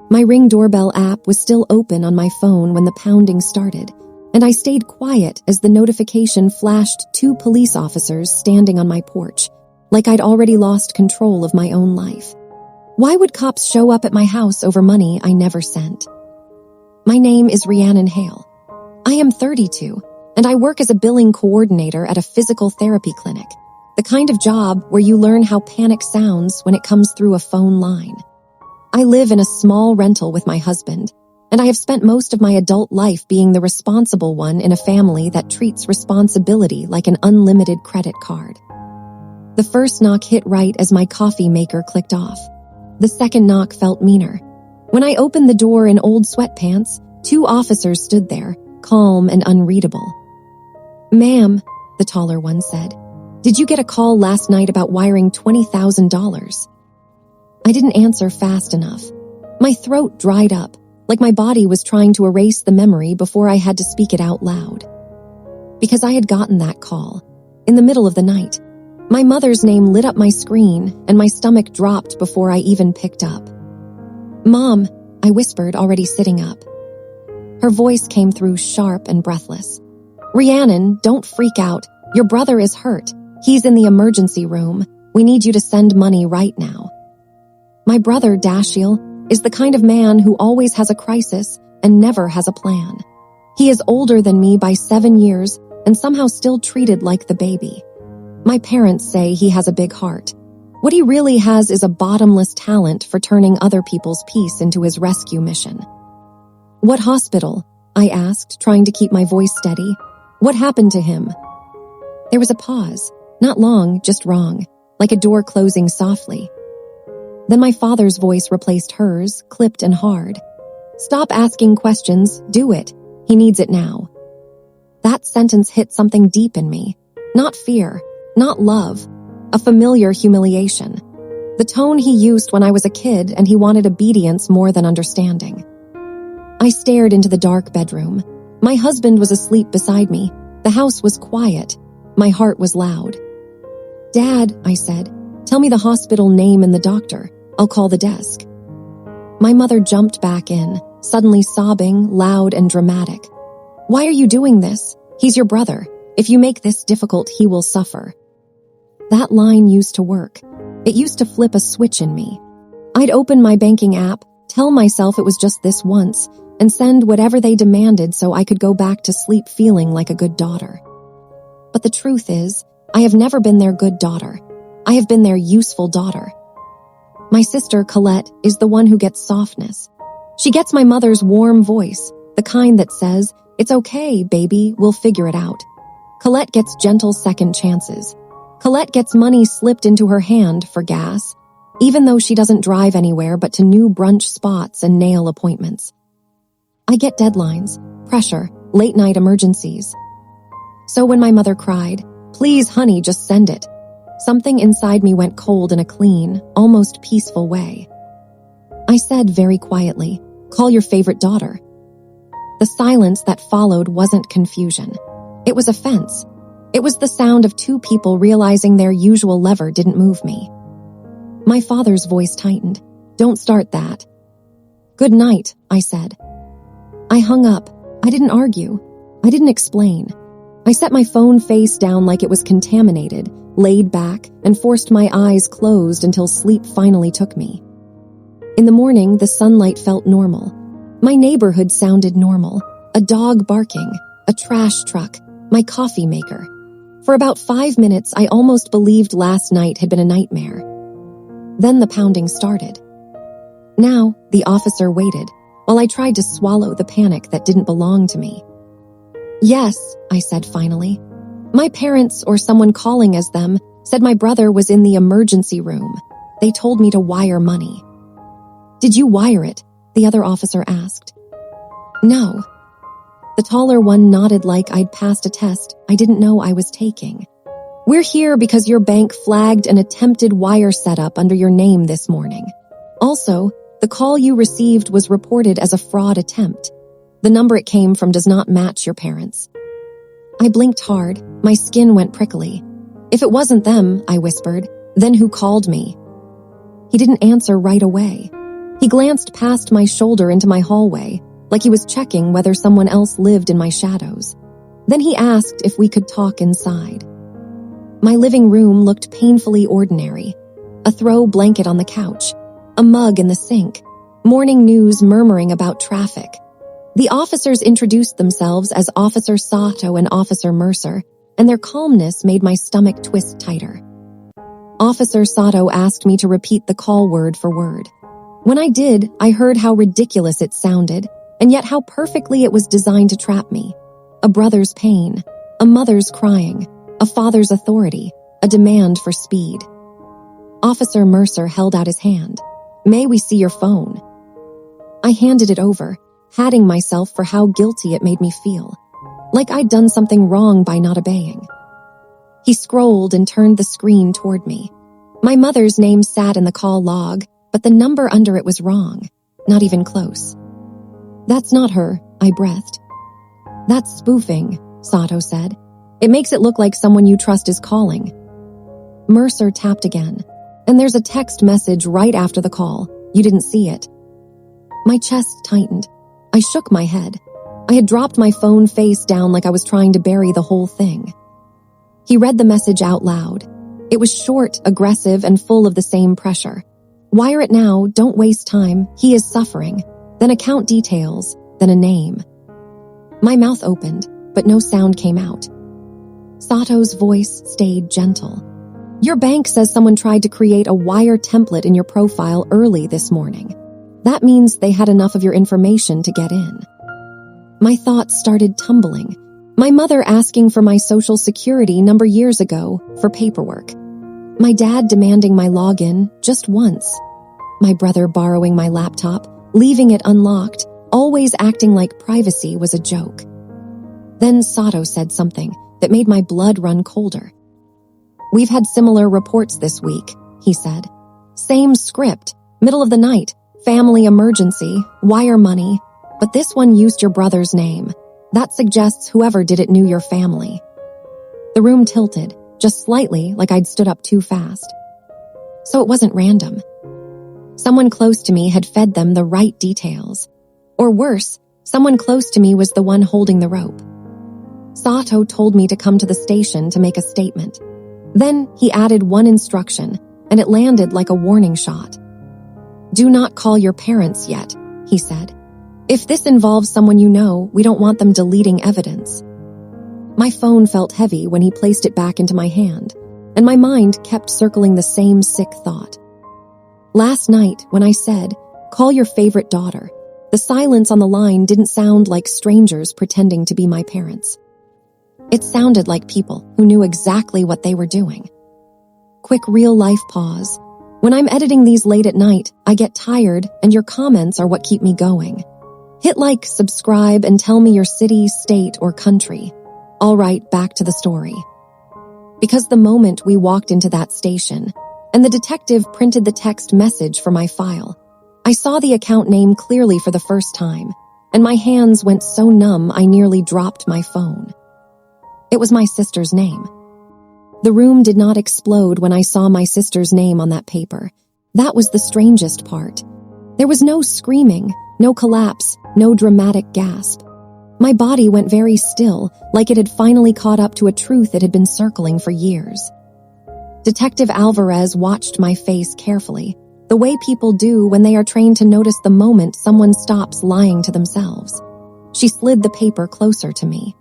My Ring doorbell app was still open on my phone when the pounding started, and I stayed quiet as the notification flashed 2 police officers standing on my porch, like I'd already lost control of my own life. Why would cops show up at my house over money I never sent? My name is Rhiannon Hale. I am 32, and I work as a billing coordinator at a physical therapy clinic, the kind of job where you learn how panic sounds when it comes through a phone line. I live in a small rental with my husband, and I have spent most of my adult life being the responsible one in a family that treats responsibility like an unlimited credit card. The first knock hit right as my coffee maker clicked off. The second knock felt meaner. When I opened the door in old sweatpants, 2 officers stood there, calm and unreadable. "Ma'am," the taller one said, "did you get a call last night about wiring $20,000? I didn't answer fast enough. My throat dried up, like my body was trying to erase the memory before I had to speak it out loud. Because I had gotten that call, in the middle of the night. My mother's name lit up my screen, and my stomach dropped before I even picked up. "Mom," I whispered, already sitting up. Her voice came through sharp and breathless. "Rhiannon, don't freak out. Your brother is hurt. He's in the emergency room. We need you to send money right now." My brother, Dashiell, is the kind of man who always has a crisis and never has a plan. He is older than me by 7 years and somehow still treated like the baby. My parents say he has a big heart. What he really has is a bottomless talent for turning other people's peace into his rescue mission. "What hospital?" I asked, trying to keep my voice steady. "What happened to him?" There was a pause. Not long, just wrong, like a door closing softly. Then my father's voice replaced hers, clipped and hard. "Stop asking questions, do it. He needs it now." That sentence hit something deep in me. Not fear, not love, a familiar humiliation. The tone he used when I was a kid and he wanted obedience more than understanding. I stared into the dark bedroom. My husband was asleep beside me. The house was quiet. My heart was loud. "Dad," I said, "tell me the hospital name and the doctor. I'll call the desk." My mother jumped back in, suddenly sobbing, loud and dramatic. "Why are you doing this? He's your brother. If you make this difficult, he will suffer." That line used to work. It used to flip a switch in me. I'd open my banking app, tell myself it was just this once, and send whatever they demanded so I could go back to sleep feeling like a good daughter. But the truth is, I have never been their good daughter. I have been their useful daughter. My sister, Colette, is the one who gets softness. She gets my mother's warm voice, the kind that says, "It's okay, baby, we'll figure it out." Colette gets gentle second chances. Colette gets money slipped into her hand for gas, even though she doesn't drive anywhere but to new brunch spots and nail appointments. I get deadlines, pressure, late-night emergencies. So when my mother cried, "Please, honey, just send it," something inside me went cold in a clean, almost peaceful way. I said very quietly, "Call your favorite daughter." The silence that followed wasn't confusion. It was offense. It was the sound of 2 people realizing their usual lever didn't move me. My father's voice tightened. "Don't start that." "Good night," I said. I hung up. I didn't argue. I didn't explain. I set my phone face down like it was contaminated, laid back, and forced my eyes closed until sleep finally took me. In the morning, the sunlight felt normal. My neighborhood sounded normal. A dog barking, a trash truck, my coffee maker. For about 5 minutes, I almost believed last night had been a nightmare. Then the pounding started. Now, the officer waited, while I tried to swallow the panic that didn't belong to me. "Yes," I said finally. "My parents, or someone calling as them, said my brother was in the emergency room. They told me to wire money." "Did you wire it?" the other officer asked. "No." The taller one nodded like I'd passed a test I didn't know I was taking. "We're here because your bank flagged an attempted wire setup under your name this morning. Also, the call you received was reported as a fraud attempt. The number it came from does not match your parents." I blinked hard. My skin went prickly. "If it wasn't them," I whispered, "then who called me?" He didn't answer right away. He glanced past my shoulder into my hallway, like he was checking whether someone else lived in my shadows. Then he asked if we could talk inside. My living room looked painfully ordinary. A throw blanket on the couch, a mug in the sink, morning news murmuring about traffic. The officers introduced themselves as Officer Sato and Officer Mercer, and their calmness made my stomach twist tighter. Officer Sato asked me to repeat the call word for word. When I did, I heard how ridiculous it sounded, and yet how perfectly it was designed to trap me. A brother's pain, a mother's crying, a father's authority, a demand for speed. Officer Mercer held out his hand. "May we see your phone?" I handed it over, patting myself for how guilty it made me feel, like I'd done something wrong by not obeying. He scrolled and turned the screen toward me. My mother's name sat in the call log, but the number under it was wrong, not even close. "That's not her," I breathed. "That's spoofing," Sato said. "It makes it look like someone you trust is calling." Mercer tapped again. "And there's a text message right after the call. You didn't see it." My chest tightened. I shook my head. I had dropped my phone face down like I was trying to bury the whole thing. He read the message out loud. It was short, aggressive, and full of the same pressure. "Wire it now, don't waste time, he is suffering." Then account details, then a name. My mouth opened, but no sound came out. Sato's voice stayed gentle. "Your bank says someone tried to create a wire template in your profile early this morning. That means they had enough of your information to get in." My thoughts started tumbling. My mother asking for my social security number years ago for paperwork. My dad demanding my login just once. My brother borrowing my laptop, leaving it unlocked, always acting like privacy was a joke. Then Sato said something that made my blood run colder. "We've had similar reports this week," he said. "Same script, middle of the night, family emergency, wire money, but this one used your brother's name. That suggests whoever did it knew your family." The room tilted, just slightly, like I'd stood up too fast. So it wasn't random. Someone close to me had fed them the right details. Or worse, someone close to me was the one holding the rope. Sato told me to come to the station to make a statement. Then he added one instruction, and it landed like a warning shot. "Do not call your parents yet," he said. "If this involves someone you know, we don't want them deleting evidence." My phone felt heavy when he placed it back into my hand, and my mind kept circling the same sick thought. Last night, when I said, "Call your favorite daughter," the silence on the line didn't sound like strangers pretending to be my parents. It sounded like people who knew exactly what they were doing. Quick real-life pause. When I'm editing these late at night, I get tired, and your comments are what keep me going. Hit like, subscribe, and tell me your city, state, or country. All right, back to the story. Because the moment we walked into that station, and the detective printed the text message for my file, I saw the account name clearly for the first time, and my hands went so numb I nearly dropped my phone. It was my sister's name. The room did not explode when I saw my sister's name on that paper. That was the strangest part. There was no screaming, no collapse, no dramatic gasp. My body went very still, like it had finally caught up to a truth it had been circling for years. Detective Alvarez watched my face carefully, the way people do when they are trained to notice the moment someone stops lying to themselves. She slid the paper closer to me.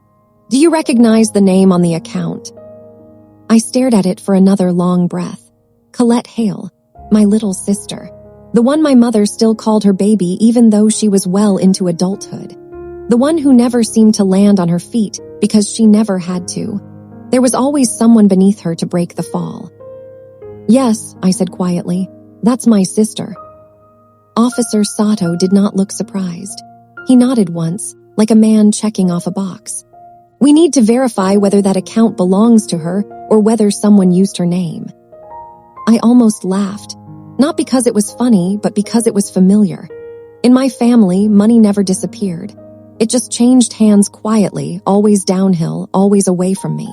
"Do you recognize the name on the account?" I stared at it for another long breath. Colette Hale, my little sister. The one my mother still called her baby even though she was well into adulthood. The one who never seemed to land on her feet because she never had to. There was always someone beneath her to break the fall. "Yes," I said quietly, "that's my sister." Officer Sato did not look surprised. He nodded once, like a man checking off a box. "We need to verify whether that account belongs to her or whether someone used her name." I almost laughed, not because it was funny, but because it was familiar. In my family, money never disappeared. It just changed hands quietly, always downhill, always away from me.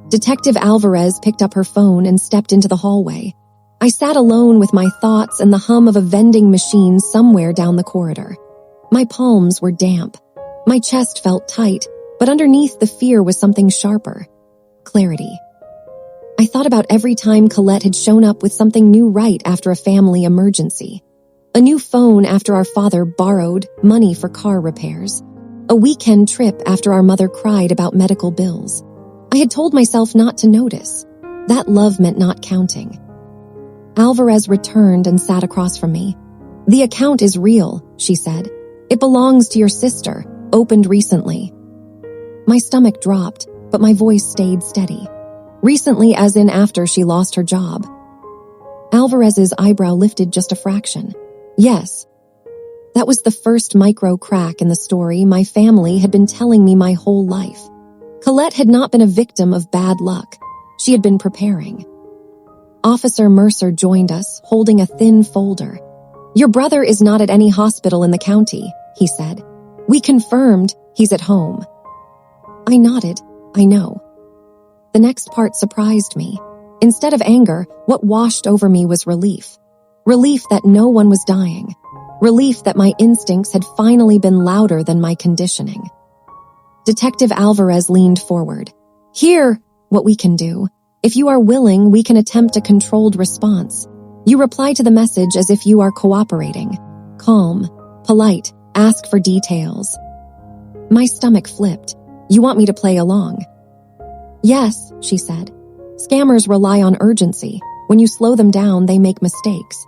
Detective Alvarez picked up her phone and stepped into the hallway. I sat alone with my thoughts and the hum of a vending machine somewhere down the corridor. My palms were damp. My chest felt tight, but underneath the fear was something sharper. Clarity. I thought about every time Colette had shown up with something new right after a family emergency. A new phone after our father borrowed money for car repairs. A weekend trip after our mother cried about medical bills. I had told myself not to notice. That love meant not counting. Alvarez returned and sat across from me. "The account is real," she said. "It belongs to your sister, opened recently." My stomach dropped, but my voice stayed steady. Recently as in after she lost her job. Alvarez's eyebrow lifted just a fraction. "Yes." That was the first micro crack in the story my family had been telling me my whole life. Colette had not been a victim of bad luck. She had been preparing. Officer Mercer joined us, holding a thin folder. "Your brother is not at any hospital in the county," he said. "We confirmed he's at home." I nodded. "I know." The next part surprised me. Instead of anger, what washed over me was relief. Relief that no one was dying. Relief that my instincts had finally been louder than my conditioning. Detective Alvarez leaned forward. "Here, what we can do. If you are willing, we can attempt a controlled response. You reply to the message as if you are cooperating. Calm, polite, ask for details." My stomach flipped. "You want me to play along?" "Yes," she said. "Scammers rely on urgency. When you slow them down, they make mistakes."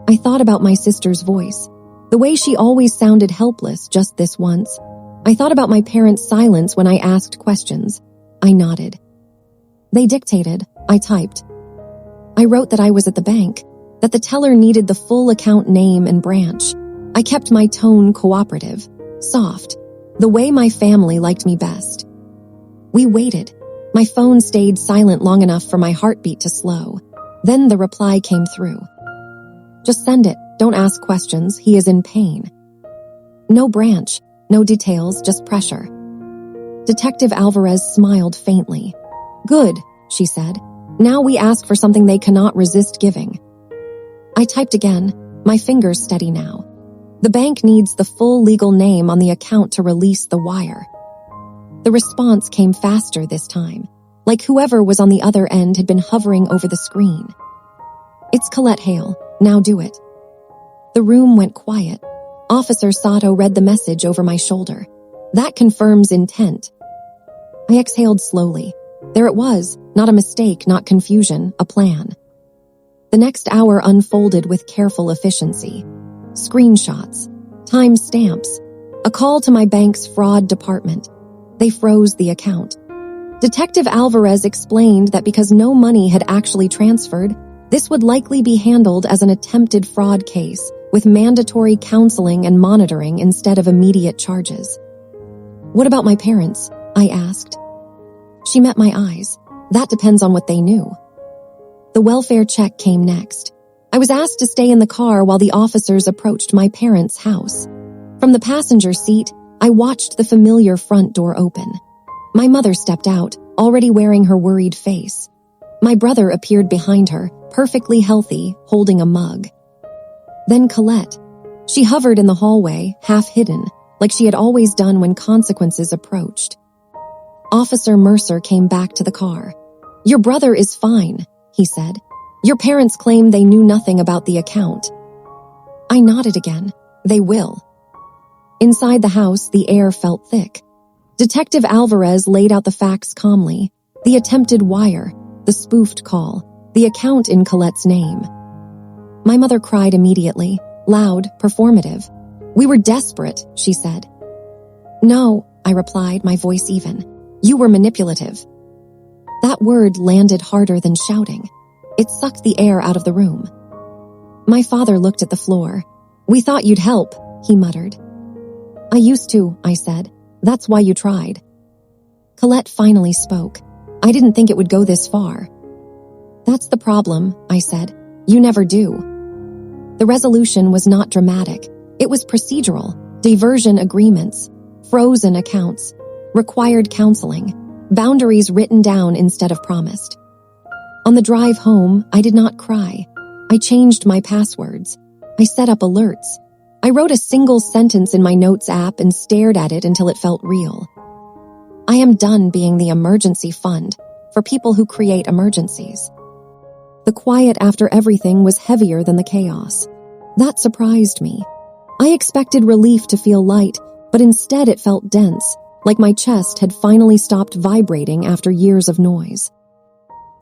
I thought about my sister's voice, the way she always sounded helpless just this once. I thought about my parents' silence when I asked questions. I nodded. They dictated. I typed. I wrote that I was at the bank, that the teller needed the full account name and branch. I kept my tone cooperative, soft, the way my family liked me best. We waited. My phone stayed silent long enough for my heartbeat to slow. Then the reply came through. "Just send it. Don't ask questions. He is in pain." No branch, no details, just pressure. Detective Alvarez smiled faintly. "Good," she said. "Now we ask for something they cannot resist giving." I typed again, my fingers steady now. "The bank needs the full legal name on the account to release the wire." The response came faster this time, like whoever was on the other end had been hovering over the screen. "It's Colette Hale. Now do it." The room went quiet. Officer Sato read the message over my shoulder. "That confirms intent." I exhaled slowly. There it was, not a mistake, not confusion, a plan. The next hour unfolded with careful efficiency. Screenshots, time stamps, a call to my bank's fraud department. They froze the account. Detective Alvarez explained that because no money had actually transferred, this would likely be handled as an attempted fraud case, with mandatory counseling and monitoring instead of immediate charges. "What about my parents?" I asked. She met my eyes. "That depends on what they knew." The welfare check came next. I was asked to stay in the car while the officers approached my parents' house. From the passenger seat, I watched the familiar front door open. My mother stepped out, already wearing her worried face. My brother appeared behind her, perfectly healthy, holding a mug. Then Colette. She hovered in the hallway, half hidden, like she had always done when consequences approached. Officer Mercer came back to the car. "Your brother is fine," he said. "Your parents claim they knew nothing about the account." I nodded again. "They will." Inside the house, the air felt thick. Detective Alvarez laid out the facts calmly. The attempted wire, the spoofed call, the account in Colette's name. My mother cried immediately, loud, performative. "We were desperate," she said. "No," I replied, my voice even. "You were manipulative." That word landed harder than shouting. It sucked the air out of the room. My father looked at the floor. "We thought you'd help," he muttered. "I used to," I said. "That's why you tried." Colette finally spoke. "I didn't think it would go this far." "That's the problem," I said. "You never do." The resolution was not dramatic. It was procedural. Diversion agreements, frozen accounts, required counseling, boundaries written down instead of promised. On the drive home, I did not cry. I changed my passwords. I set up alerts. I wrote a single sentence in my notes app and stared at it until it felt real. I am done being the emergency fund for people who create emergencies. The quiet after everything was heavier than the chaos. That surprised me. I expected relief to feel light, but instead it felt dense, like my chest had finally stopped vibrating after years of noise.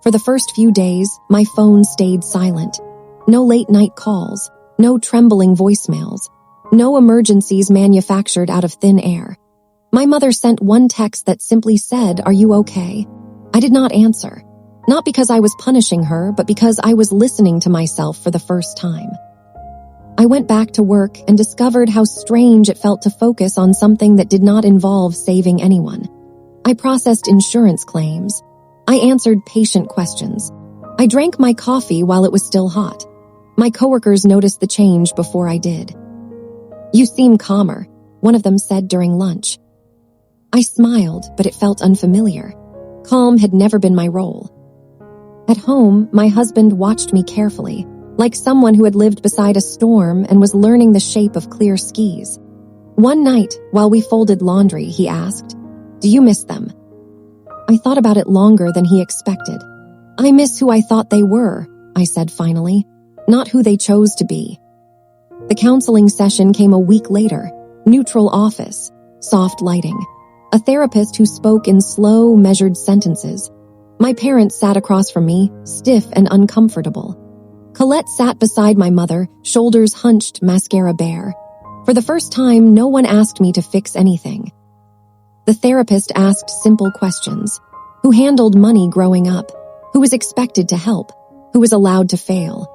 For the first few days, my phone stayed silent. No late-night calls, no trembling voicemails, no emergencies manufactured out of thin air. My mother sent one text that simply said, "Are you okay?" I did not answer. Not because I was punishing her, but because I was listening to myself for the first time. I went back to work and discovered how strange it felt to focus on something that did not involve saving anyone. I processed insurance claims. I answered patient questions. I drank my coffee while it was still hot. My coworkers noticed the change before I did. "You seem calmer," one of them said during lunch. I smiled, but it felt unfamiliar. Calm had never been my role. At home, my husband watched me carefully, like someone who had lived beside a storm and was learning the shape of clear skis. One night, while we folded laundry, he asked, "Do you miss them?" I thought about it longer than he expected. "I miss who I thought they were," I said finally, "not who they chose to be." The counseling session came a week later. Neutral office, soft lighting, a therapist who spoke in slow, measured sentences. My parents sat across from me, stiff and uncomfortable. Colette sat beside my mother, shoulders hunched, mascara bare. For the first time, no one asked me to fix anything. The therapist asked simple questions. Who handled money growing up? Who was expected to help? Who was allowed to fail?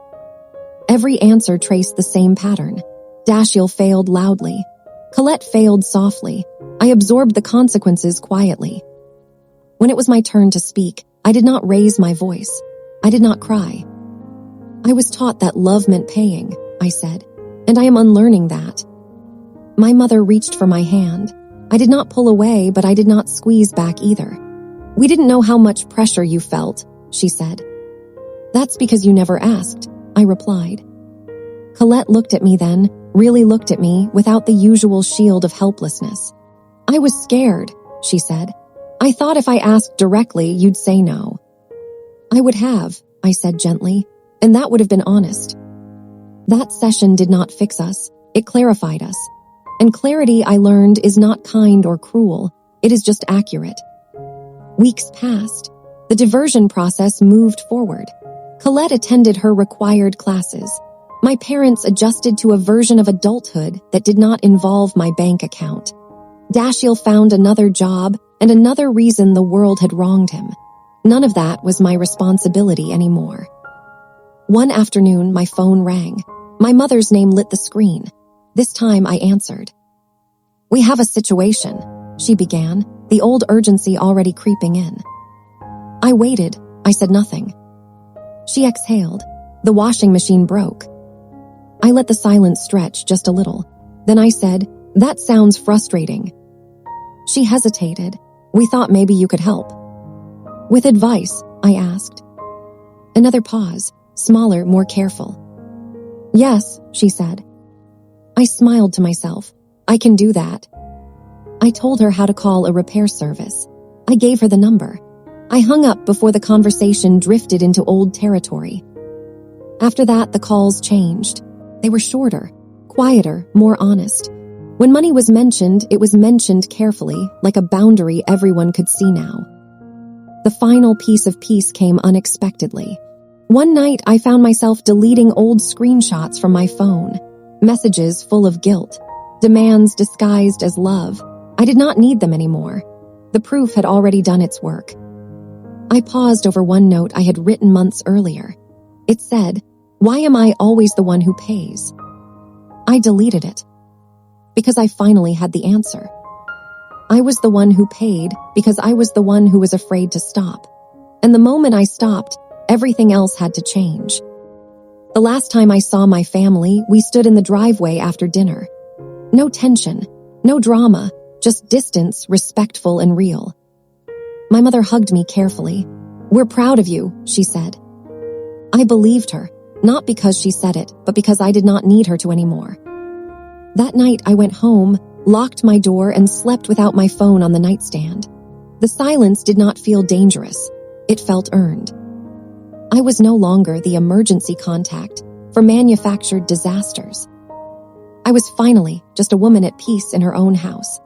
Every answer traced the same pattern. Dashiell failed loudly. Colette failed softly. I absorbed the consequences quietly. When it was my turn to speak, I did not raise my voice. I did not cry. "I was taught that love meant paying," I said, "and I am unlearning that." My mother reached for my hand. I did not pull away, but I did not squeeze back either. "We didn't know how much pressure you felt," she said. "That's because you never asked," I replied. Colette looked at me then, really looked at me without the usual shield of helplessness. "I was scared," she said. "I thought if I asked directly, you'd say no." "I would have," I said gently, "and that would have been honest." That session did not fix us. It clarified us. And clarity, I learned, is not kind or cruel. It is just accurate. Weeks passed. The diversion process moved forward. Colette attended her required classes. My parents adjusted to a version of adulthood that did not involve my bank account. Dashiell found another job and another reason the world had wronged him. None of that was my responsibility anymore. One afternoon, my phone rang. My mother's name lit the screen. This time I answered. "We have a situation," she began, the old urgency already creeping in. I waited. I said nothing. She exhaled. "The washing machine broke." I let the silence stretch just a little. Then I said, "That sounds frustrating." She hesitated. "We thought maybe you could help." "With advice?" I asked. Another pause, smaller, more careful. "Yes," she said. I smiled to myself. I can do that. I told her how to call a repair service. I gave her the number. I hung up before the conversation drifted into old territory. After that, the calls changed. They were shorter, quieter, more honest. When money was mentioned, it was mentioned carefully, like a boundary everyone could see now. The final piece of peace came unexpectedly. One night, I found myself deleting old screenshots from my phone. Messages full of guilt. Demands disguised as love. I did not need them anymore. The proof had already done its work. I paused over one note I had written months earlier. It said, "Why am I always the one who pays?" I deleted it. Because I finally had the answer. I was the one who paid because I was the one who was afraid to stop. And the moment I stopped, everything else had to change. The last time I saw my family, we stood in the driveway after dinner. No tension, no drama, just distance, respectful and real. My mother hugged me carefully. "We're proud of you," she said. I believed her, not because she said it, but because I did not need her to anymore. That night, I went home, locked my door, and slept without my phone on the nightstand. The silence did not feel dangerous. It felt earned. I was no longer the emergency contact for manufactured disasters. I was finally just a woman at peace in her own house,